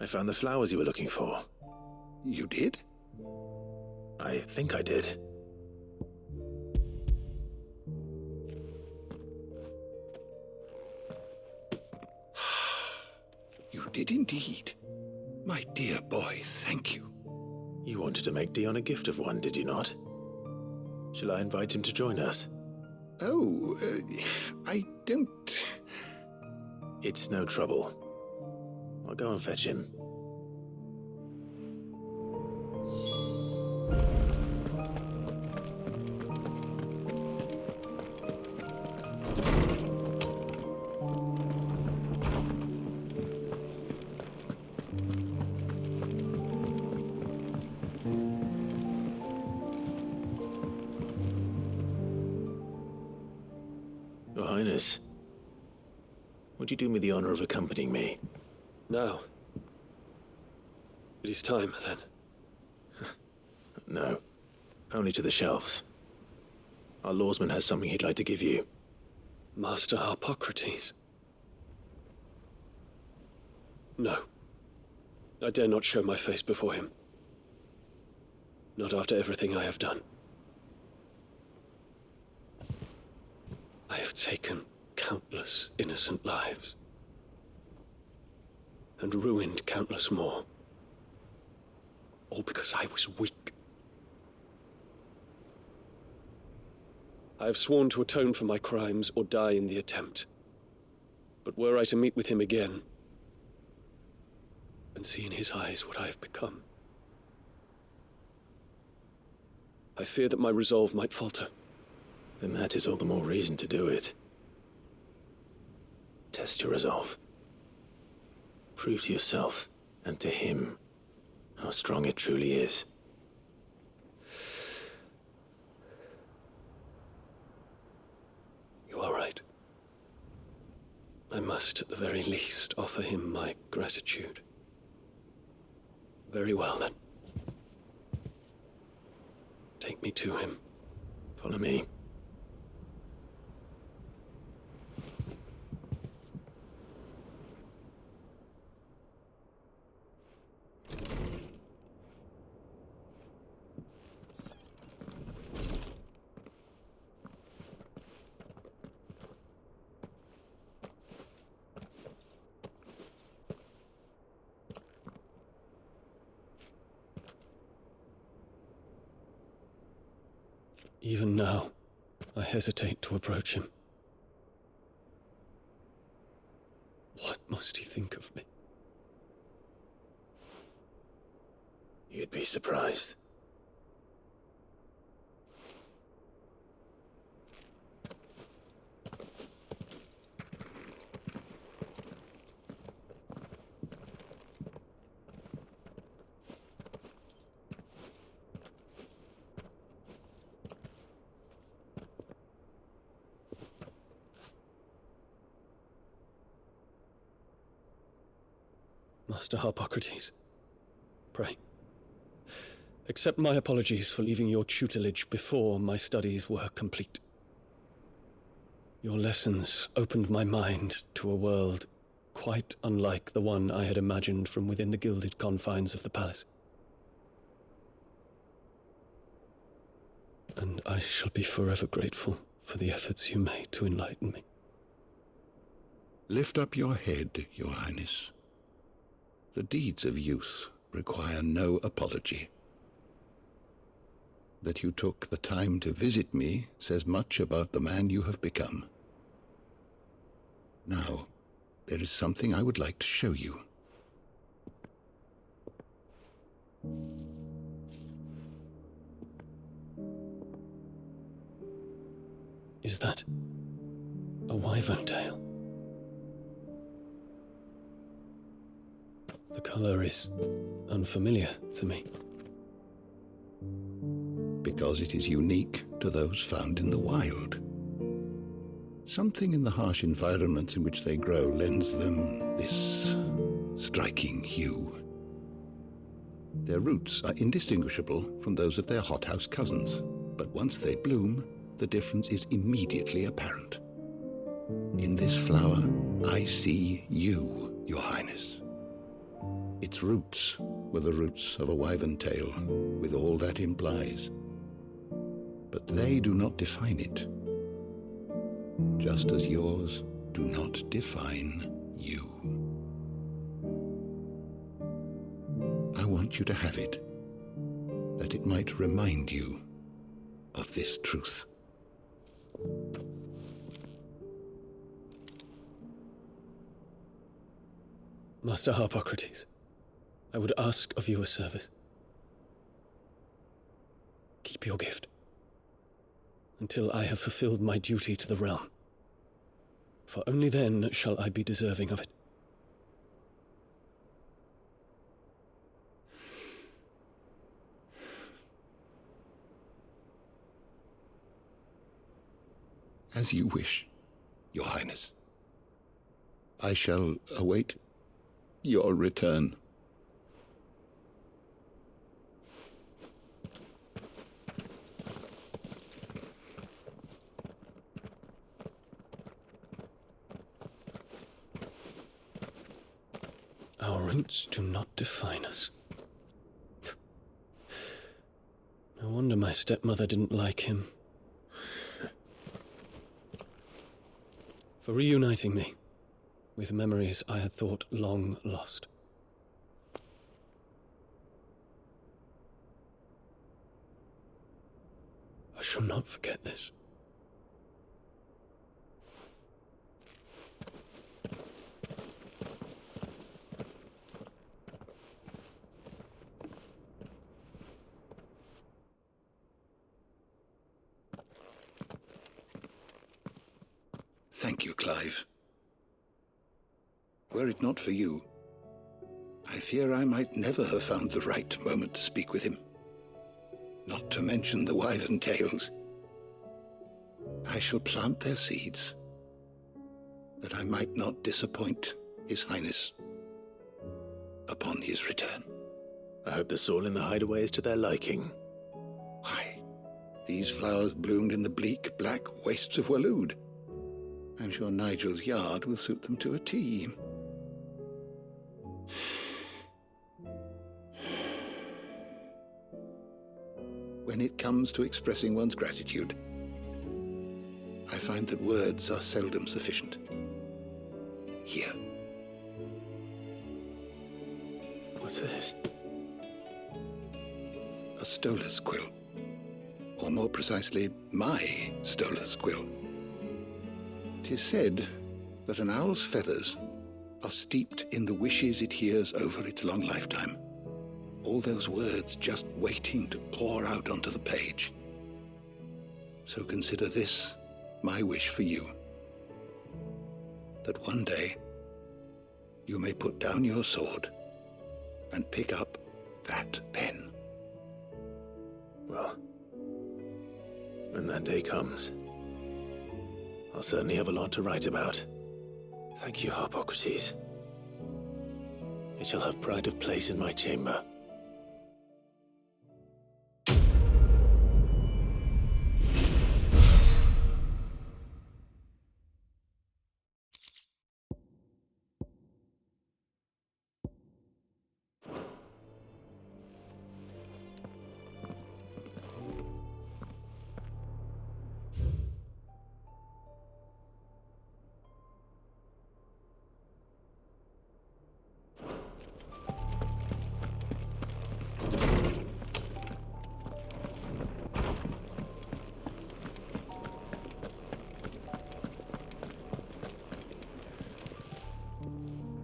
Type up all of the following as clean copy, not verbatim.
I found the flowers you were looking for. You did? I think I did. You did indeed. My dear boy, thank you. You wanted to make Dion a gift of one, did you not? Shall I invite him to join us? Oh, I don't... It's no trouble. I'll go and fetch him. Your Highness, would you do me the honor of accompanying me? Now. It is time, then. No, only to the shelves. Our lawsman has something he'd like to give you. Master Harpocrates. No. I dare not show my face before him. Not after everything I have done. I have taken countless innocent lives. And ruined countless more. All because I was weak. I have sworn to atone for my crimes or die in the attempt. But were I to meet with him again, and see in his eyes what I have become, I fear that my resolve might falter. Then that is all the more reason to do it. Test your resolve. Prove to yourself, and to him, how strong it truly is. You are right. I must, at the very least, offer him my gratitude. Very well, then. Take me to him. Follow me. Even now, I hesitate to approach him. What must he think of me? You'd be surprised. Master Harpocrates, pray, accept my apologies for leaving your tutelage before my studies were complete. Your lessons opened my mind to a world quite unlike the one I had imagined from within the gilded confines of the palace. And I shall be forever grateful for the efforts you made to enlighten me. Lift up your head, Your Highness. The deeds of youth require no apology. That you took the time to visit me says much about the man you have become. Now, there is something I would like to show you. Is that a wyvern tail? The color is unfamiliar to me. Because it is unique to those found in the wild. Something in the harsh environments in which they grow lends them this striking hue. Their roots are indistinguishable from those of their hothouse cousins, but once they bloom, the difference is immediately apparent. In this flower, I see you, Your Highness. Its roots were the roots of a wyvern tale, with all that implies. But they do not define it, just as yours do not define you. I want you to have it, that it might remind you of this truth. Master Harpocrates, I would ask of you a service. Keep your gift until I have fulfilled my duty to the realm, for only then shall I be deserving of it. As you wish, Your Highness. I shall await your return. Our roots do not define us. No wonder my stepmother didn't like him. For reuniting me with memories I had thought long lost. I shall not forget this. Thank you, Clive. Were it not for you, I fear I might never have found the right moment to speak with him. Not to mention the wyvern tales. I shall plant their seeds, that I might not disappoint His Highness upon his return. I hope the soil in the hideaway is to their liking. Why, these flowers bloomed in the bleak, black wastes of Waloed. I'm sure Nigel's yard will suit them to a T. When it comes to expressing one's gratitude, I find that words are seldom sufficient. Here. What's this? A stolas quill. Or more precisely, my stolas quill. 'Tis said that an owl's feathers are steeped in the wishes it hears over its long lifetime. All those words just waiting to pour out onto the page. So consider this my wish for you. That one day you may put down your sword and pick up that pen. Well, when that day comes, I'll certainly have a lot to write about. Thank you, Harpocrates. It shall have pride of place in my chamber.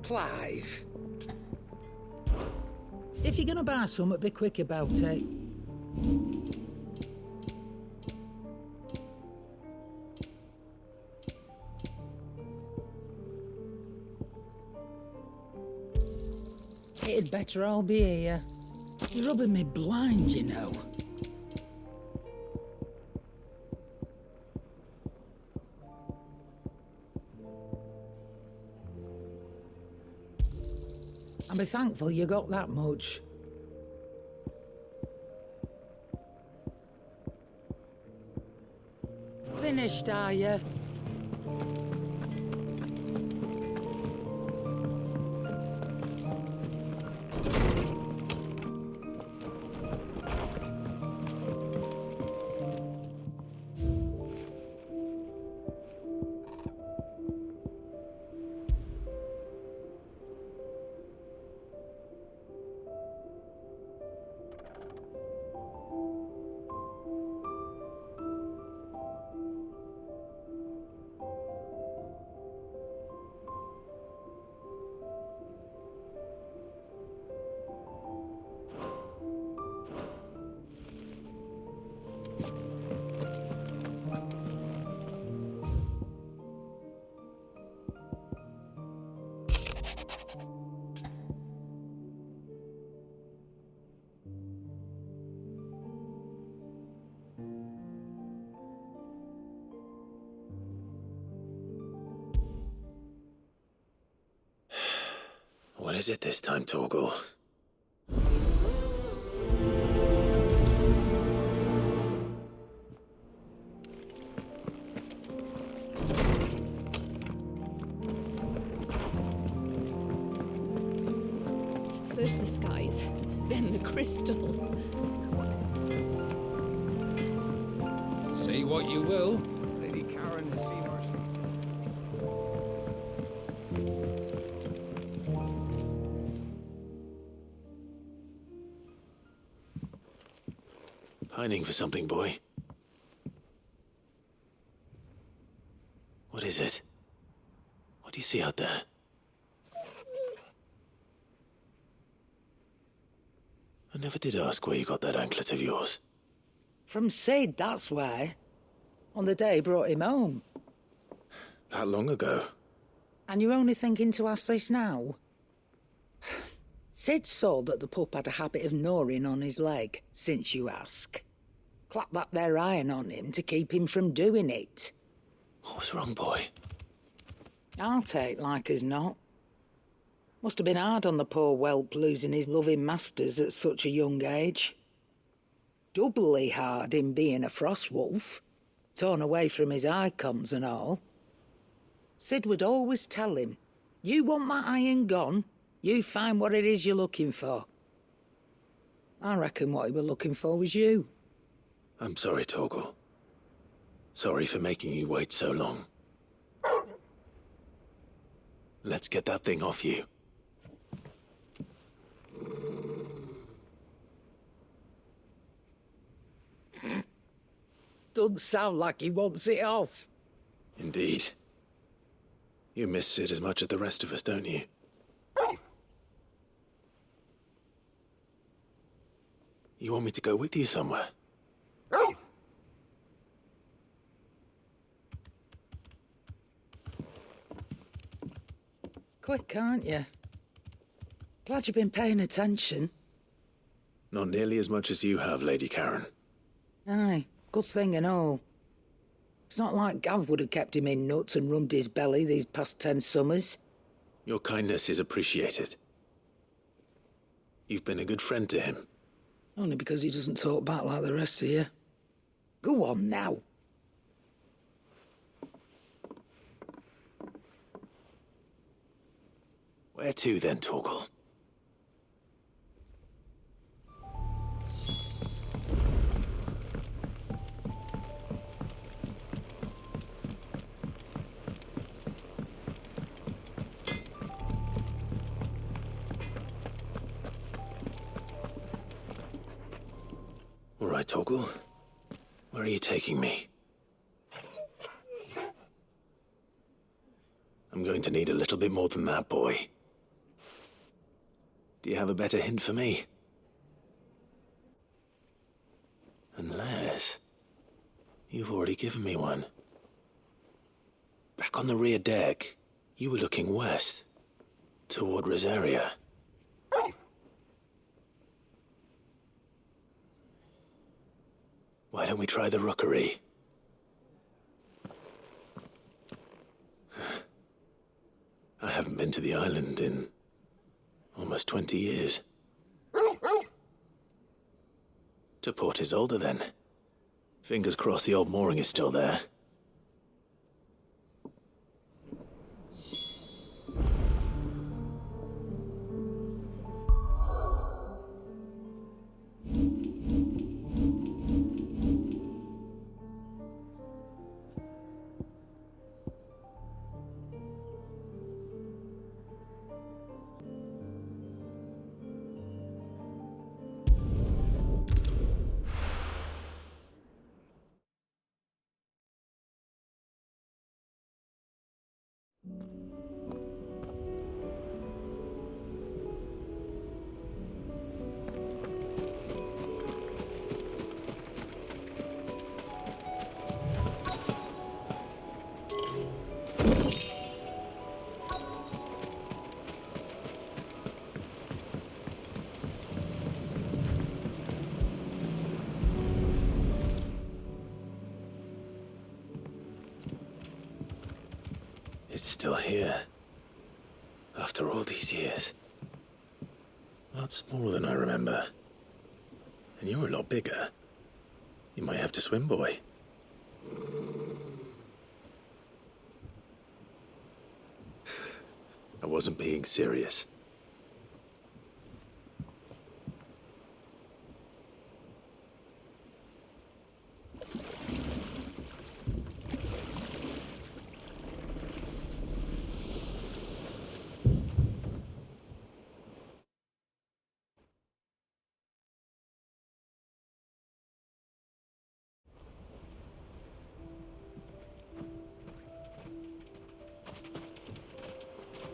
Clive. If you're gonna buy something, be quick about it. It'd better all be here. You're rubbing me blind, you know. And be thankful you got that much. Finished, are you? What is it this time, Torgal? First the skies, then the crystal. Say what you will, Lady Karen has seen her. Pining for something, boy. What is it? What do you see out there? I never did ask where you got that anklet of yours. From Sid, that's why. On the day he brought him home. That long ago? And you're only thinking to ask this now? Sid saw that the pup had a habit of gnawing on his leg, since you ask. Clap that there iron on him to keep him from doing it. What was wrong, boy? I'll take like as not. Must have been hard on the poor whelp losing his loving masters at such a young age. Doubly hard in being a frost wolf, torn away from his icons and all. Sid would always tell him, you want my iron gone, you find what it is you're looking for. I reckon what he was looking for was you. I'm sorry, Torgal. Sorry for making you wait so long. Let's get that thing off you. Doesn't sound like he wants it off. Indeed. You miss Sid as much as the rest of us, don't you? You want me to go with you somewhere? Quick, aren't you? Glad you've been paying attention. Not nearly as much as you have, Lady Karen. Aye, good thing and all. It's not like Gav would have kept him in nuts and rubbed his belly these past 10 summers. Your kindness is appreciated. You've been a good friend to him. Only because he doesn't talk back like the rest of you. Go on now. Where to then, Torgal? All right, Torgal. Where are you taking me? I'm going to need a little bit more than that, boy. Do you have a better hint for me? Unless you've already given me one. Back on the rear deck, you were looking west, toward Rosaria. Why don't we try the rookery? I haven't been to the island in almost 20 years. To Port Isolde, then. Fingers crossed the old mooring is still there. It's still here. After all these years. A lot smaller than I remember. And you're a lot bigger. You might have to swim, boy. I wasn't being serious.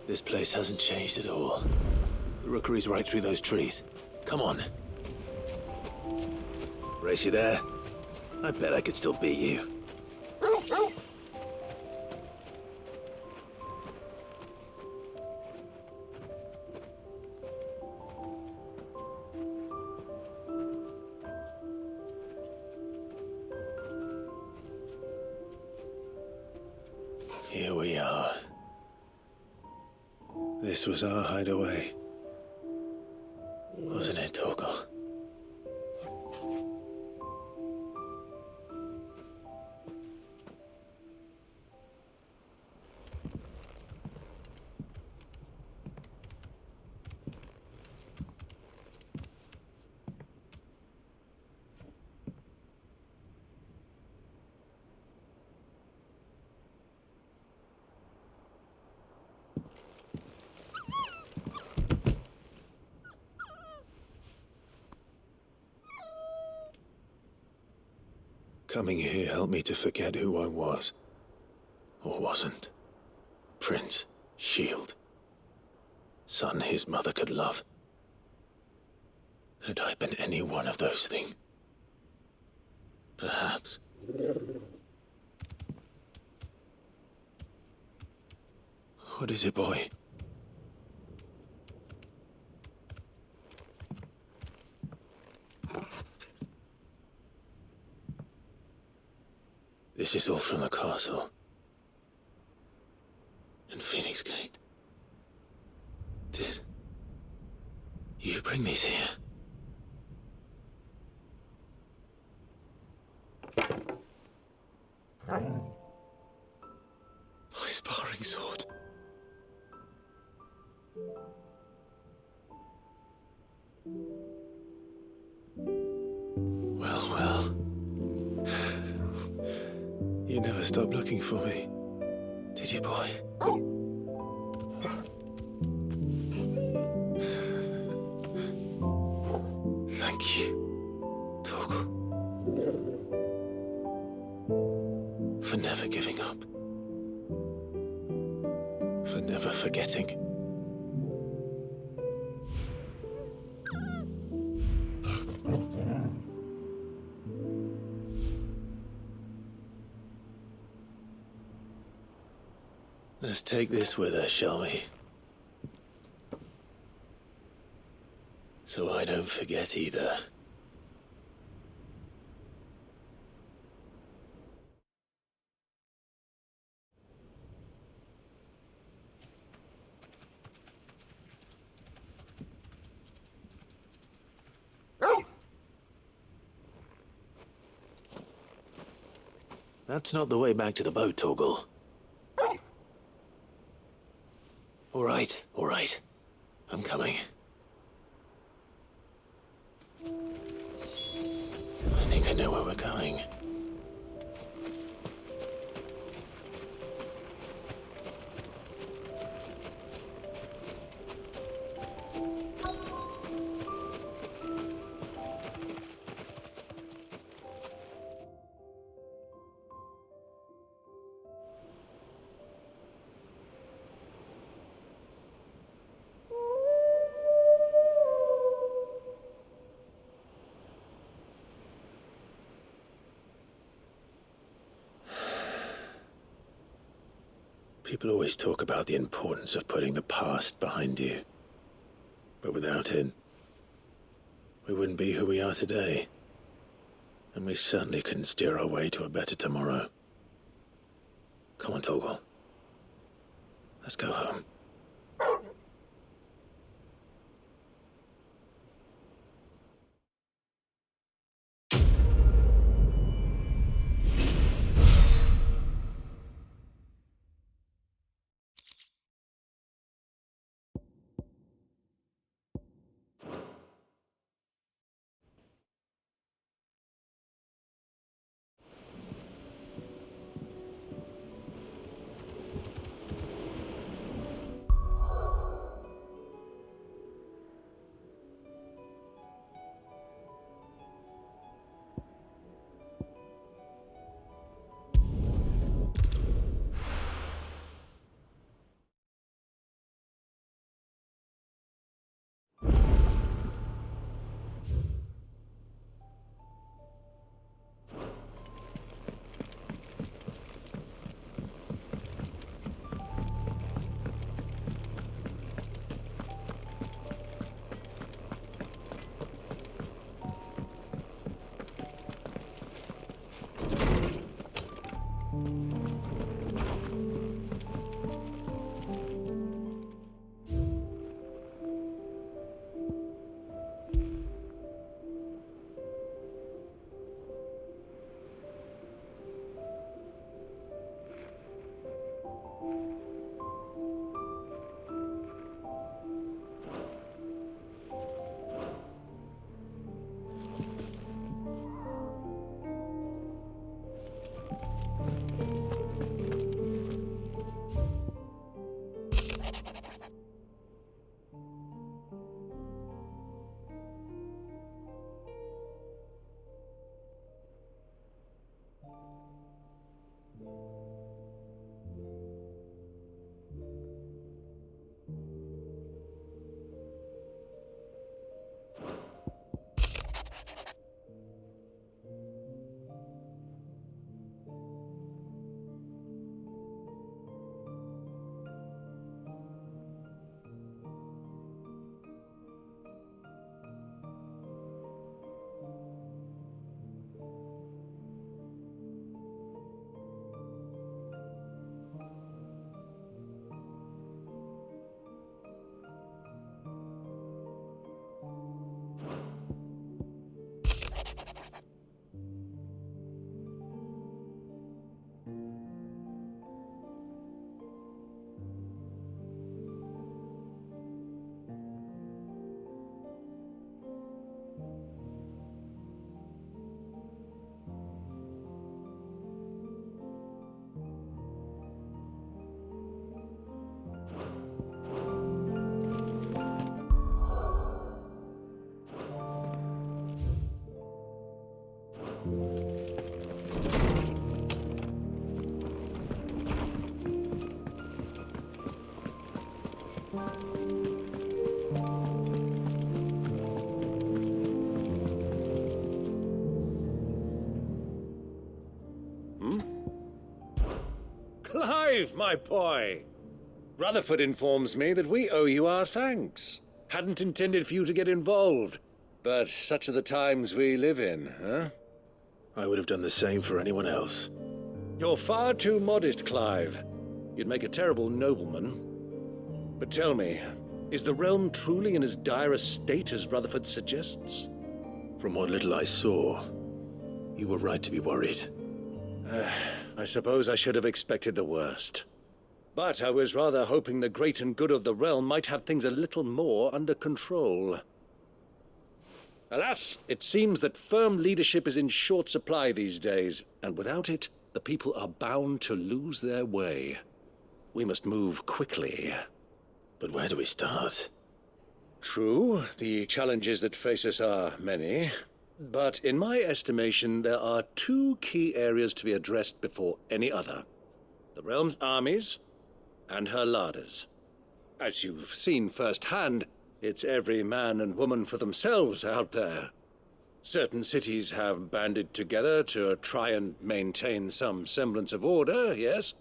This place hasn't changed at all. The rookery's right through those trees. Come on. Race you there? I bet I could still beat you. Here we are. This was our hideaway. Wasn't it, Torgal? Coming here helped me to forget who I was. Or wasn't. Prince, shield. Son his mother could love. Had I been any one of those things? Perhaps. What is it, boy? This is all from the castle. And Phoenix Gate. Did you bring these here? My sparring sword. Well. You never stopped looking for me, did you, boy? Thank you, Torgal. For never giving up. For never forgetting. Let's take this with us, shall we? So I don't forget either. That's not the way back to the boat, Torgal. All right. I'm coming. I think I know where we're going. People always talk about the importance of putting the past behind you. But without it, we wouldn't be who we are today. And we certainly couldn't steer our way to a better tomorrow. Come on, Torgal. Let's go home. Clive, my boy! Rutherford informs me that we owe you our thanks. Hadn't intended for you to get involved, but such are the times we live in, huh? I would have done the same for anyone else. You're far too modest, Clive. You'd make a terrible nobleman. But tell me, is the realm truly in as dire a state as Rutherford suggests? From what little I saw, you were right to be worried. I suppose I should have expected the worst. But I was rather hoping the great and good of the realm might have things a little more under control. Alas, it seems that firm leadership is in short supply these days, and without it, the people are bound to lose their way. We must move quickly. But where do we start? True, the challenges that face us are many. But in my estimation, there are two key areas to be addressed before any other. The realm's armies and her larders. As you've seen firsthand, it's every man and woman for themselves out there. Certain cities have banded together to try and maintain some semblance of order, yes,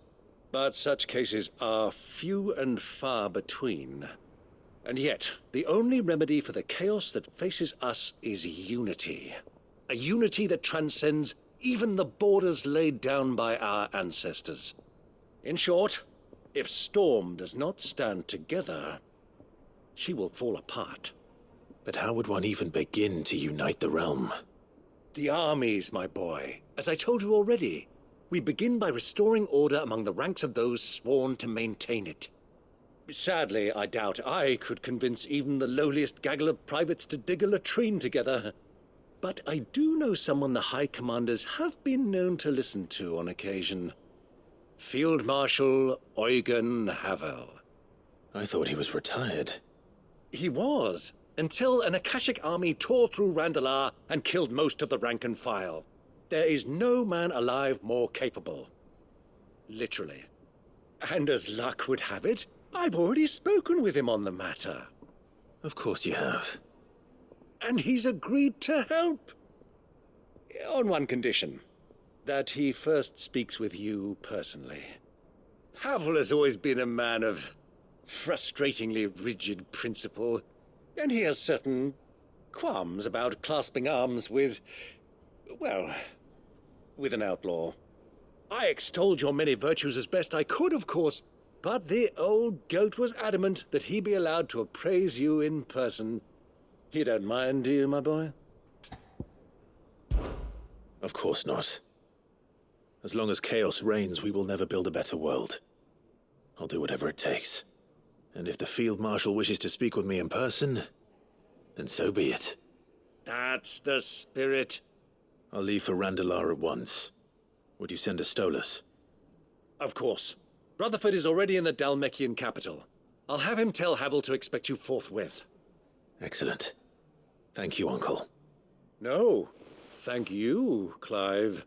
but such cases are few and far between. And yet, the only remedy for the chaos that faces us is unity. A unity that transcends even the borders laid down by our ancestors. In short, if Storm does not stand together, she will fall apart. But how would one even begin to unite the realm? The armies, my boy. As I told you already, we begin by restoring order among the ranks of those sworn to maintain it. Sadly, I doubt I could convince even the lowliest gaggle of privates to dig a latrine together. But I do know someone the High Commanders have been known to listen to on occasion. Field Marshal Eugen Havel. I thought he was retired. He was, until an Akashic army tore through Randalar and killed most of the rank and file. There is no man alive more capable. Literally. And as luck would have it, I've already spoken with him on the matter. Of course you have. And he's agreed to help. On one condition. That he first speaks with you personally. Havel has always been a man of frustratingly rigid principle, and he has certain qualms about clasping arms with, well, with an outlaw. I extolled your many virtues as best I could, of course, but the old goat was adamant that he be allowed to appraise you in person. You don't mind, do you, my boy? Of course not. As long as chaos reigns, we will never build a better world. I'll do whatever it takes. And if the Field Marshal wishes to speak with me in person, then so be it. That's the spirit. I'll leave for Randalar at once. Would you send a Stolas? Of course. Rutherford is already in the Dalmekian capital. I'll have him tell Havel to expect you forthwith. Excellent. Thank you, Uncle. No, thank you, Clive.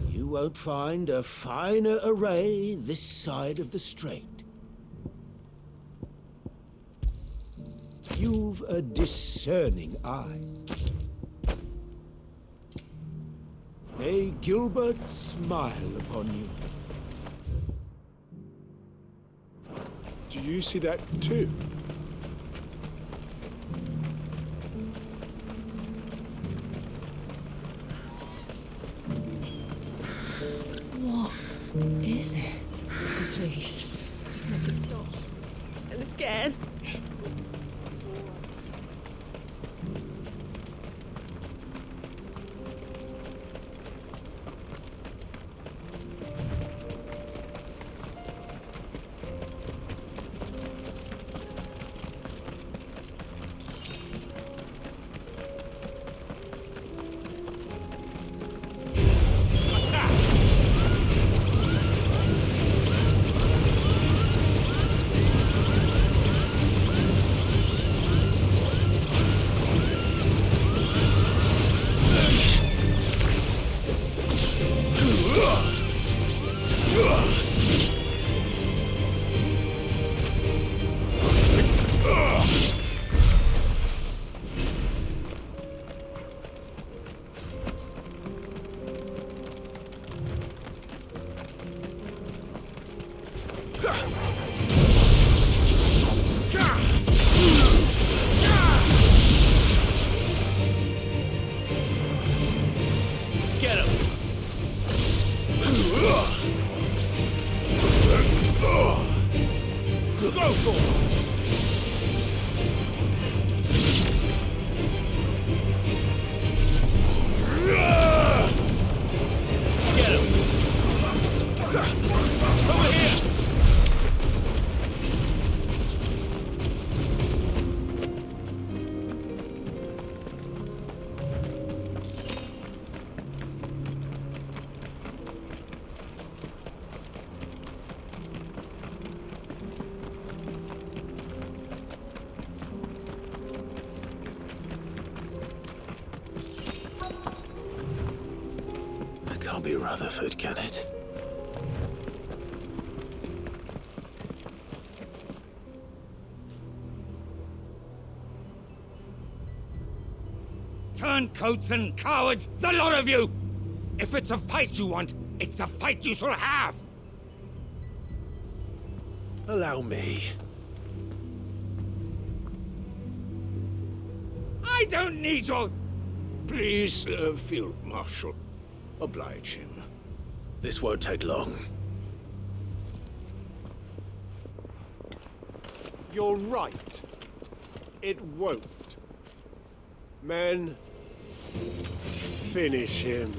You won't find a finer array this side of the strait. You've a discerning eye. May Gilbert smile upon you. Do you see that too? What is it? Please, just make it stop. I'm scared. Can't be Rutherford, can it? Turncoats and cowards, the lot of you! If it's a fight you want, it's a fight you shall have! Allow me. I don't need your... Please, Field Marshal, oblige him. This won't take long. You're right. It won't. Men, finish him.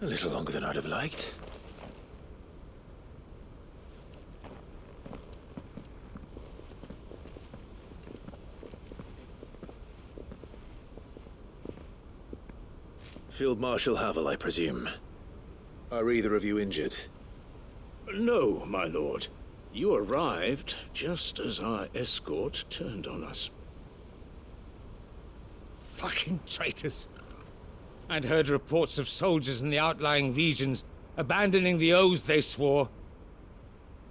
A little longer than I'd have liked. Field Marshal Havel, I presume. Are either of you injured? No, my lord. You arrived just as our escort turned on us. Fucking traitors. I'd heard reports of soldiers in the outlying regions abandoning the oaths they swore.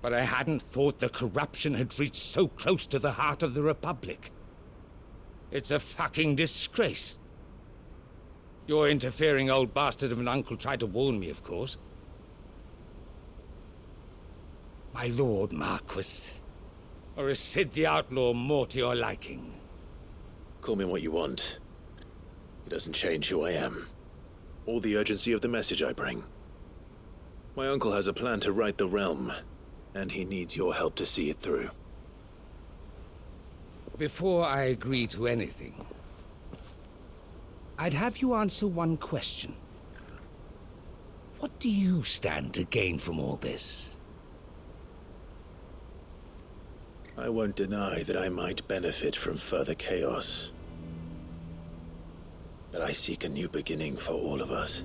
But I hadn't thought the corruption had reached so close to the heart of the Republic. It's a fucking disgrace. Your interfering old bastard of an uncle tried to warn me, of course. My lord Marquis. Or is Sid the Outlaw more to your liking? Call me what you want. It doesn't change who I am, or the urgency of the message I bring. My uncle has a plan to right the realm, and he needs your help to see it through. Before I agree to anything, I'd have you answer one question. What do you stand to gain from all this? I won't deny that I might benefit from further chaos. But I seek a new beginning for all of us.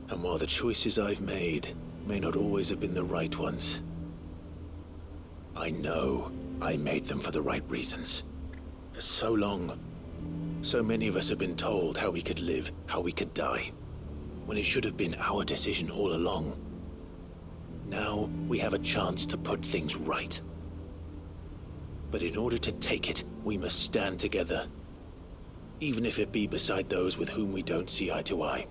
And while the choices I've made may not always have been the right ones, I know I made them for the right reasons. For so long, so many of us have been told how we could live, how we could die, when it should have been our decision all along. Now we have a chance to put things right. But in order to take it, we must stand together, even if it be beside those with whom we don't see eye to eye.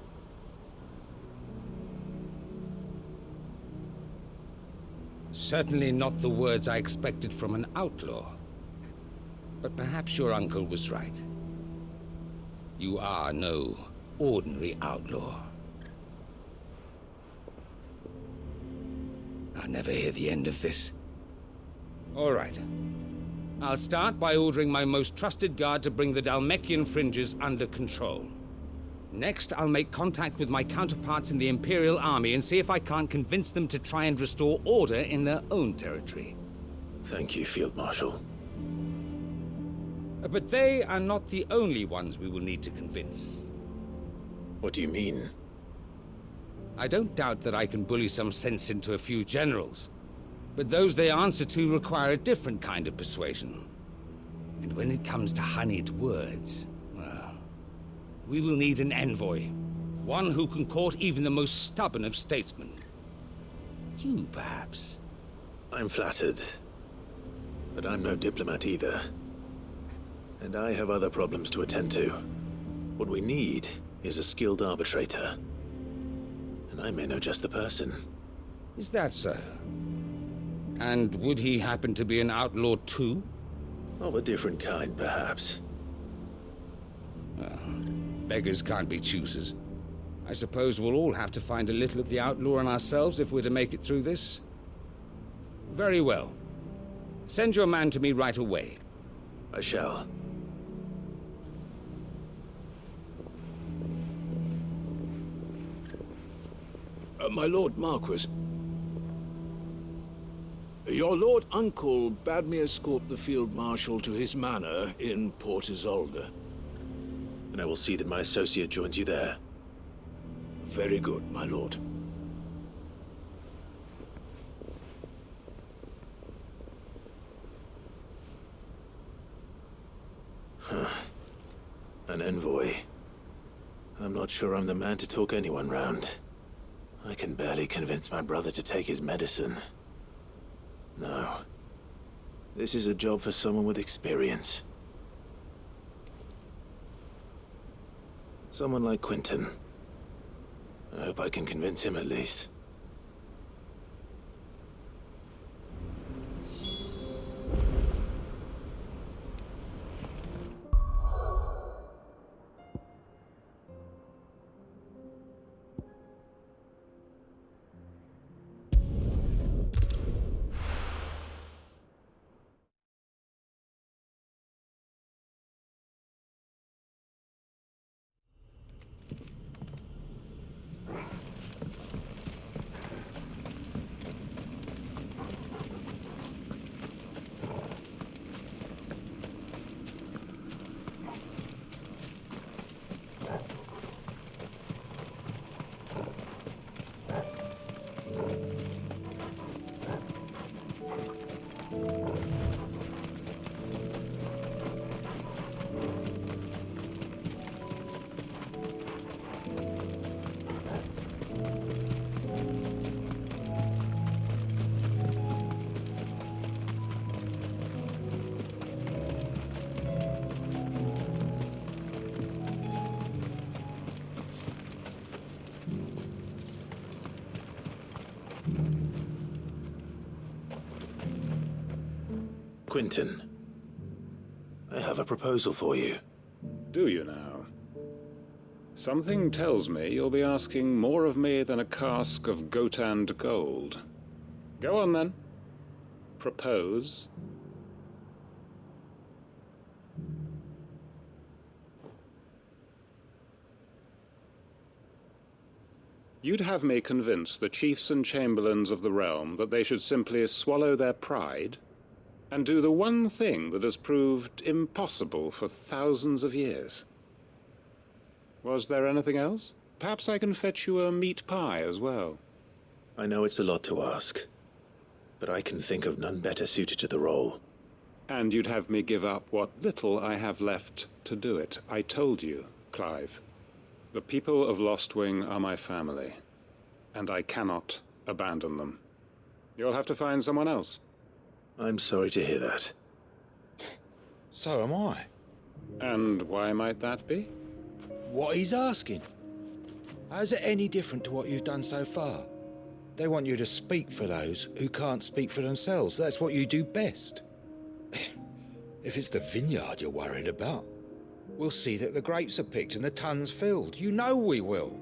Certainly not the words I expected from an outlaw. But perhaps your uncle was right. You are no ordinary outlaw. I'll never hear the end of this. All right. I'll start by ordering my most trusted guard to bring the Dalmekian fringes under control. Next, I'll make contact with my counterparts in the Imperial Army and see if I can't convince them to try and restore order in their own territory. Thank you, Field Marshal. But they are not the only ones we will need to convince. What do you mean? I don't doubt that I can bully some sense into a few generals. But those they answer to require a different kind of persuasion. And when it comes to honeyed words, well, we will need an envoy. One who can court even the most stubborn of statesmen. You, perhaps. I'm flattered. But I'm no diplomat either. And I have other problems to attend to. What we need is a skilled arbitrator. And I may know just the person. Is that so? And would he happen to be an outlaw too? Of a different kind, perhaps. Well, beggars can't be choosers. I suppose we'll all have to find a little of the outlaw in ourselves if we're to make it through this. Very well. Send your man to me right away. I shall. My Lord Marquis. Your Lord Uncle bade me escort the Field Marshal to his manor in Port Isolde. And I will see that my associate joins you there. Very good, my lord. An envoy. I'm not sure I'm the man to talk anyone round. I can barely convince my brother to take his medicine. No. This is a job for someone with experience. Someone like Quentin. I hope I can convince him at least. Quinton, I have a proposal for you. Do you now? Something tells me you'll be asking more of me than a cask of Gotand gold. Go on then. Propose. You'd have me convince the chiefs and chamberlains of the realm that they should simply swallow their pride and do the one thing that has proved impossible for thousands of years. Was there anything else? Perhaps I can fetch you a meat pie as well. I know it's a lot to ask, but I can think of none better suited to the role. And you'd have me give up what little I have left to do it. I told you, Clive. The people of Lostwing are my family, and I cannot abandon them. You'll have to find someone else. I'm sorry to hear that. So am I. And why might that be? What he's asking. How's it any different to what you've done so far? They want you to speak for those who can't speak for themselves. That's what you do best. If it's the vineyard you're worried about, we'll see that the grapes are picked and the tons filled. You know we will.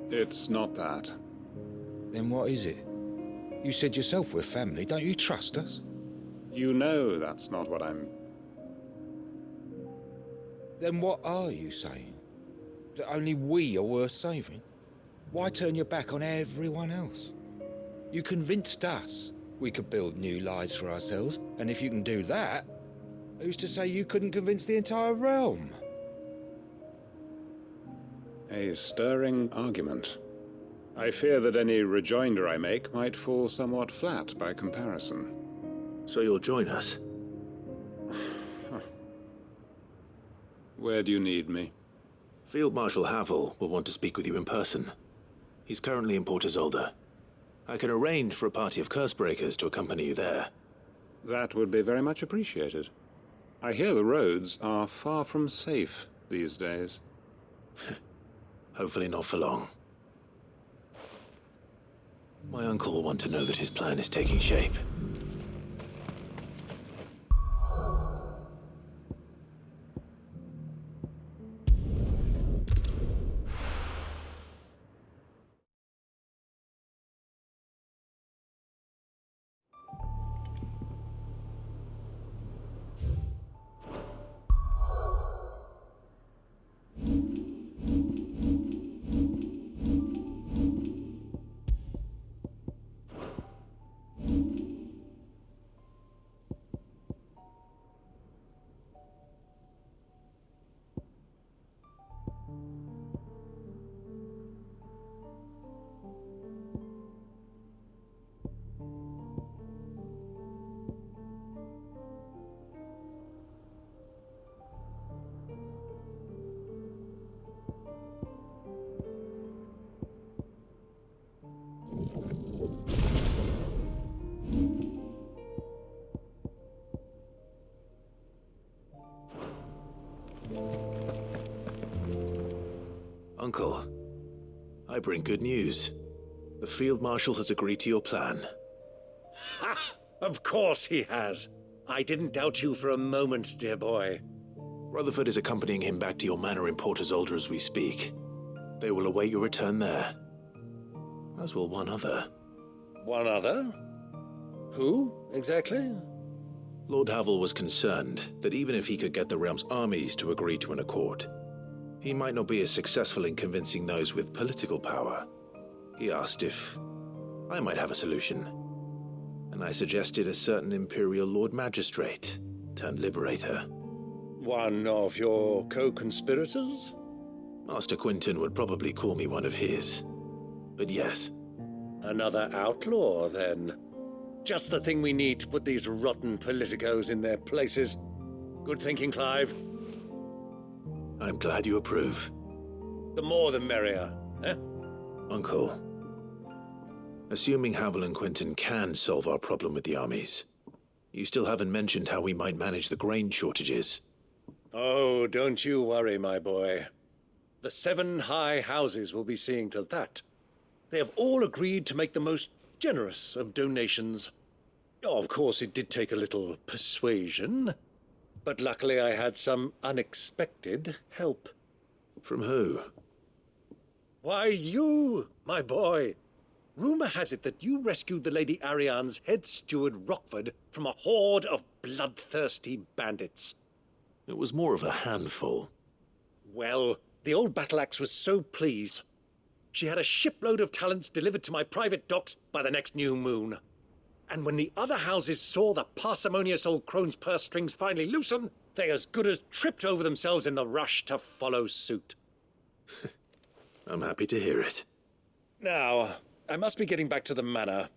It's not that. Then what is it? You said yourself we're family. Don't you trust us? You know that's not what I'm... Then what are you saying? That only we are worth saving? Why turn your back on everyone else? You convinced us we could build new lives for ourselves, and if you can do that, who's to say you couldn't convince the entire realm? A stirring argument. I fear that any rejoinder I make might fall somewhat flat by comparison. So you'll join us? Where do you need me? Field Marshal Havel will want to speak with you in person. He's currently in Port Isolde. I can arrange for a party of Cursebreakers to accompany you there. That would be very much appreciated. I hear the roads are far from safe these days. Hopefully not for long. My uncle will want to know that his plan is taking shape. Uncle, I bring good news. The Field Marshal has agreed to your plan. Ha! Of course he has. I didn't doubt you for a moment, dear boy. Rutherford is accompanying him back to your manor in Port Isolde as we speak. They will await your return there. As will one other. One other? Who, exactly? Lord Havel was concerned that even if he could get the realm's armies to agree to an accord, he might not be as successful in convincing those with political power. He asked if I might have a solution, and I suggested a certain Imperial Lord Magistrate turned Liberator. One of your co-conspirators? Master Quinton would probably call me one of his, but yes. Another outlaw, then. Just the thing we need to put these rotten politicos in their places. Good thinking, Clive. I'm glad you approve. The more the merrier, eh? Uncle, assuming Havel and Quinton can solve our problem with the armies, you still haven't mentioned how we might manage the grain shortages. Oh, don't you worry, my boy. The 7 high houses will be seeing to that. They have all agreed to make the most generous of donations. Oh, of course, it did take a little persuasion, but luckily I had some unexpected help. From who? Why, you, my boy. Rumor has it that you rescued the Lady Ariane's head steward Rockford from a horde of bloodthirsty bandits. It was more of a handful. Well, the old battle-axe was so pleased. She had a shipload of talents delivered to my private docks by the next new moon. And when the other houses saw the parsimonious old crone's purse strings finally loosen, they as good as tripped over themselves in the rush to follow suit. I'm happy to hear it. Now, I must be getting back to the manor.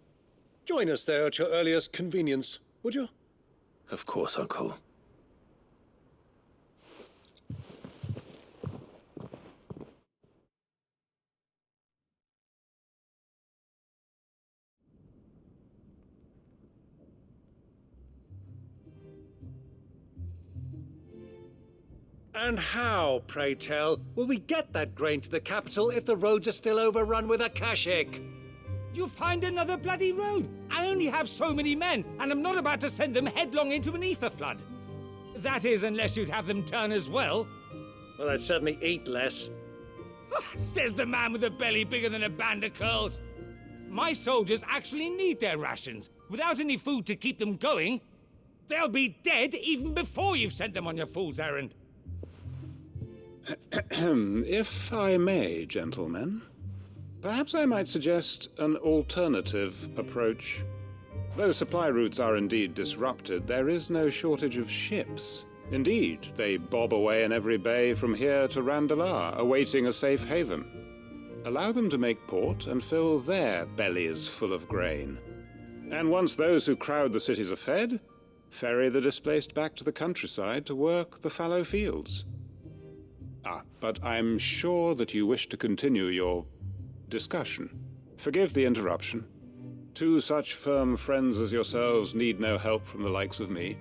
Join us there at your earliest convenience, would you? Of course, Uncle. And how, pray tell, will we get that grain to the capital if the roads are still overrun with Akashic? You'll find another bloody road. I only have so many men, and I'm not about to send them headlong into an ether flood. That is, unless you'd have them turn as well. Well, I'd certainly eat less. Says the man with a belly bigger than a band of curls. My soldiers actually need their rations. Without any food to keep them going, they'll be dead even before you've sent them on your fool's errand. If I may, gentlemen, perhaps I might suggest an alternative approach. Though supply routes are indeed disrupted, there is no shortage of ships. Indeed, they bob away in every bay from here to Randalar, awaiting a safe haven. Allow them to make port and fill their bellies full of grain. And once those who crowd the cities are fed, ferry the displaced back to the countryside to work the fallow fields. But I'm sure that you wish to continue your discussion. Forgive the interruption. Two such firm friends as yourselves need no help from the likes of me.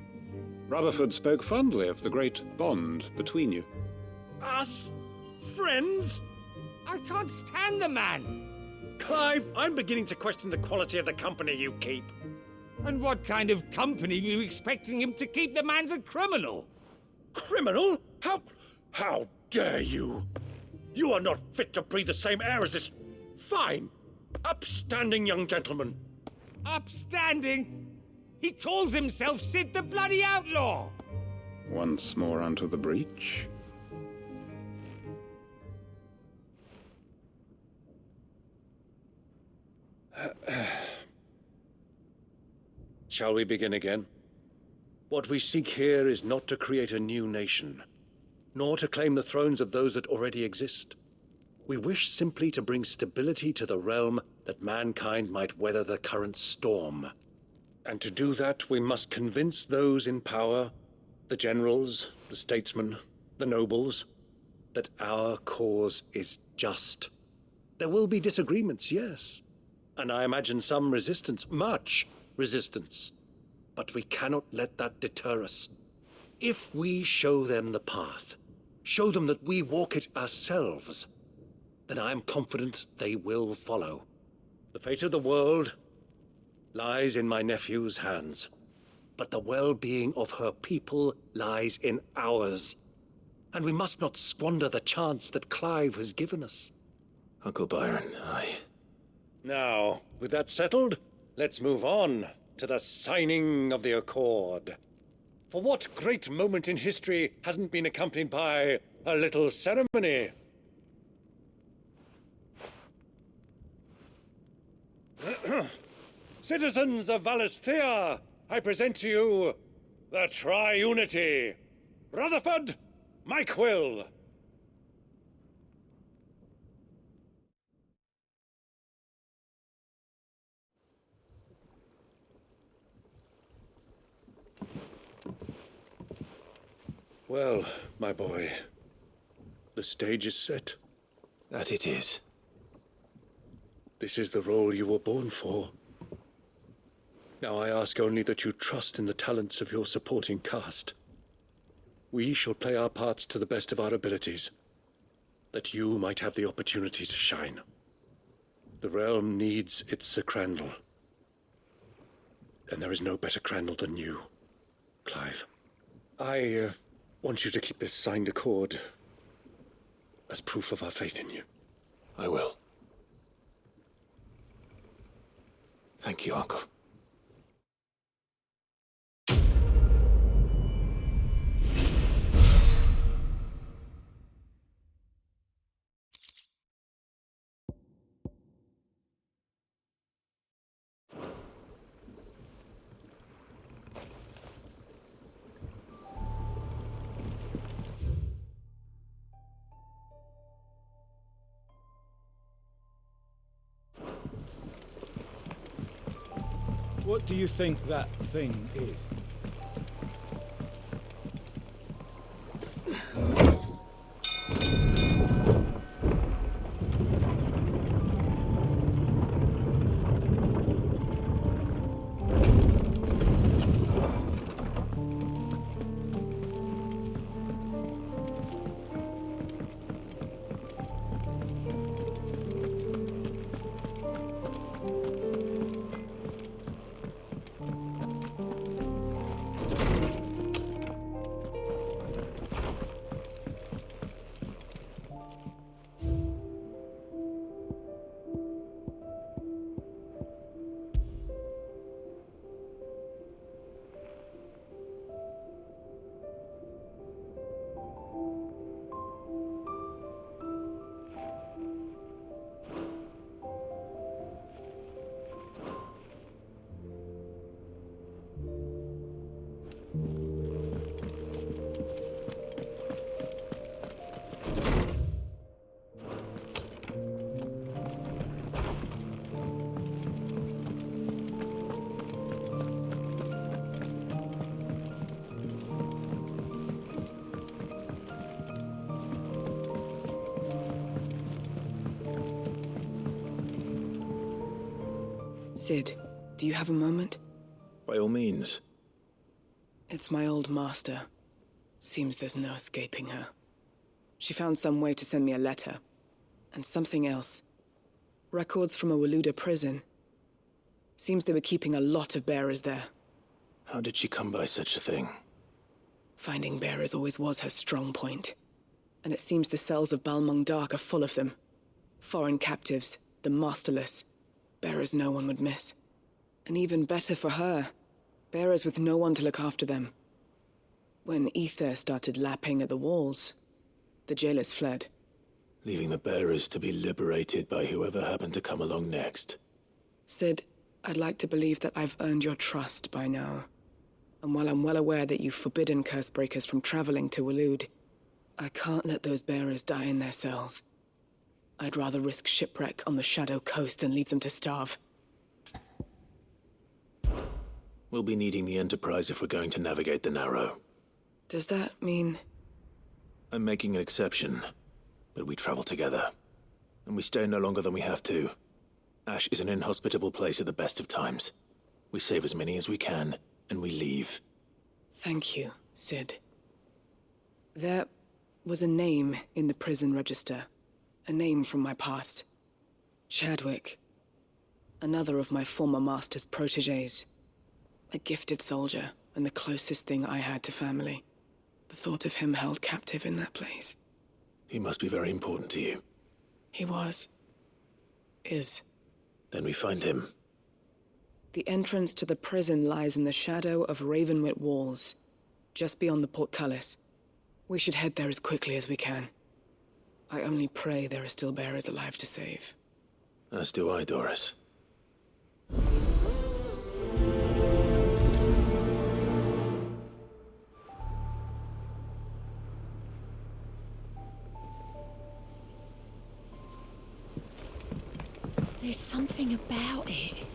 Rutherford spoke fondly of the great bond between you. Us? Friends? I can't stand the man! Clive, I'm beginning to question the quality of the company you keep. And what kind of company are you expecting him to keep? The man's a criminal! Criminal? How dare you? You are not fit to breathe the same air as this fine, upstanding young gentleman. Upstanding? He calls himself Sid the Bloody Outlaw! Once more onto the breach. Shall we begin again? What we seek here is not to create a new nation, nor to claim the thrones of those that already exist. We wish simply to bring stability to the realm that mankind might weather the current storm. And to do that, we must convince those in power, the generals, the statesmen, the nobles, that our cause is just. There will be disagreements, yes, and I imagine some resistance, much resistance. But we cannot let that deter us. If we show them the path, show them that we walk it ourselves, then I am confident they will follow. The fate of the world lies in my nephew's hands, but the well-being of her people lies in ours, and we must not squander the chance that Clive has given us. Uncle Byron, Now, with that settled, let's move on to the signing of the Accord. For what great moment in history hasn't been accompanied by a little ceremony? Citizens of Valisthea, I present to you the Triunity. Rutherford, Mike Will. Well, my boy, the stage is set. that it is. This is the role you were born for. Now I ask only that you trust in the talents of your supporting cast. We shall play our parts to the best of our abilities, that you might have the opportunity to shine. The realm needs its Sir Crandall. and there is no better Crandall than you, Clive. I want you to keep this signed accord as proof of our faith in you. I will. Thank you, Uncle. What do you think that thing is? Sid, do you have a moment? By all means. It's my old master. Seems there's no escaping her. She found some way to send me a letter. And something else. Records from a Waluda prison. Seems they were keeping a lot of bearers there. How did she come by such a thing? Finding bearers always was her strong point. And it seems the cells of Balmung Dark are full of them. Foreign captives, the masterless. Bearers no one would miss. And even better for her, bearers with no one to look after them. When ether started lapping at the walls, the jailers fled. Leaving the bearers to be liberated by whoever happened to come along next. Sid, I'd like to believe that I've earned your trust by now. And while I'm well aware that you've forbidden Cursebreakers from traveling to Waloed, I can't let those bearers die in their cells. I'd rather risk shipwreck on the Shadow Coast than leave them to starve. We'll be needing the Enterprise if we're going to navigate the Narrow. Does that mean... I'm making an exception, but we travel together. And we stay no longer than we have to. Ash is an inhospitable place at the best of times. We save as many as we can, and we leave. Thank you, Sid. There was a name in the prison register. A name from my past. Chadwick. Another of my former master's protégés. A gifted soldier, and the closest thing I had to family. The thought of him held captive in that place. He must be very important to you. He was. Is. Then we find him. The entrance to the prison lies in the shadow of Ravenwit walls, just beyond the portcullis. We should head there as quickly as we can. I only pray there are still bearers alive to save. As do I, Doris. There's something about it.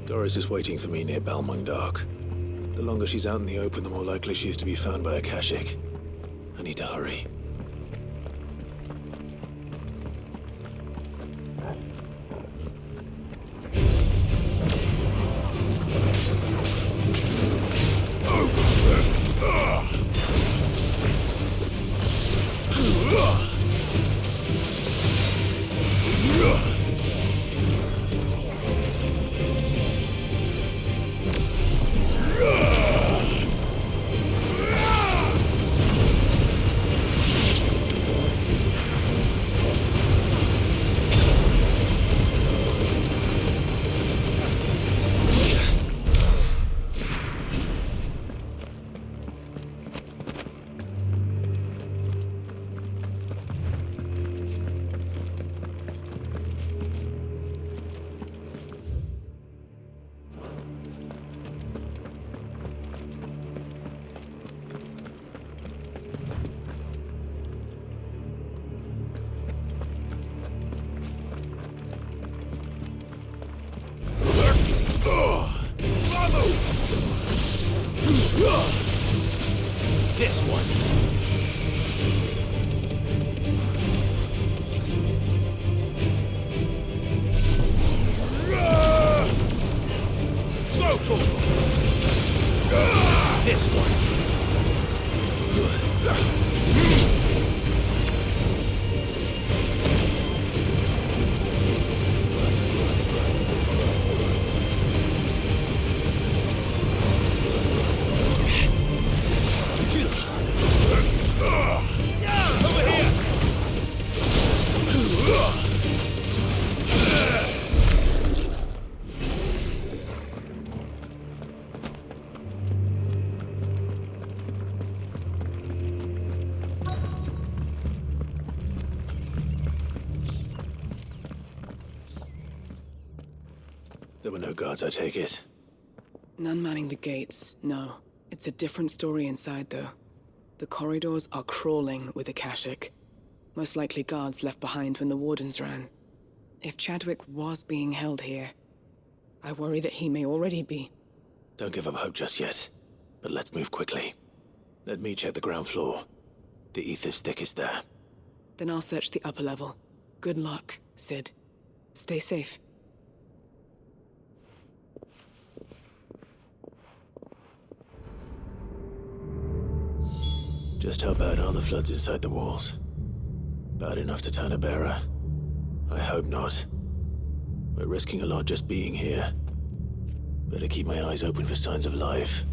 Doris is waiting for me near Balmung Dark. The The longer she's out in the open, the more likely she is to be found by a Kashik. I need to hurry. This one. Slow talk. This one. There were no guards, I take it. None manning the gates, no. It's a different story inside, though. The corridors are crawling with the Kashik. Most likely guards left behind when the wardens ran. If Chadwick was being held here, I worry that he may already be. Don't give up hope just yet, but let's move quickly. Let me check the ground floor. The ether's thickest there. Then I'll search the upper level. Good luck, Sid. Stay safe. Just how bad are the floods inside the walls? Bad enough to turn a bearer? I hope not. We're risking a lot just being here. Better keep my eyes open for signs of life.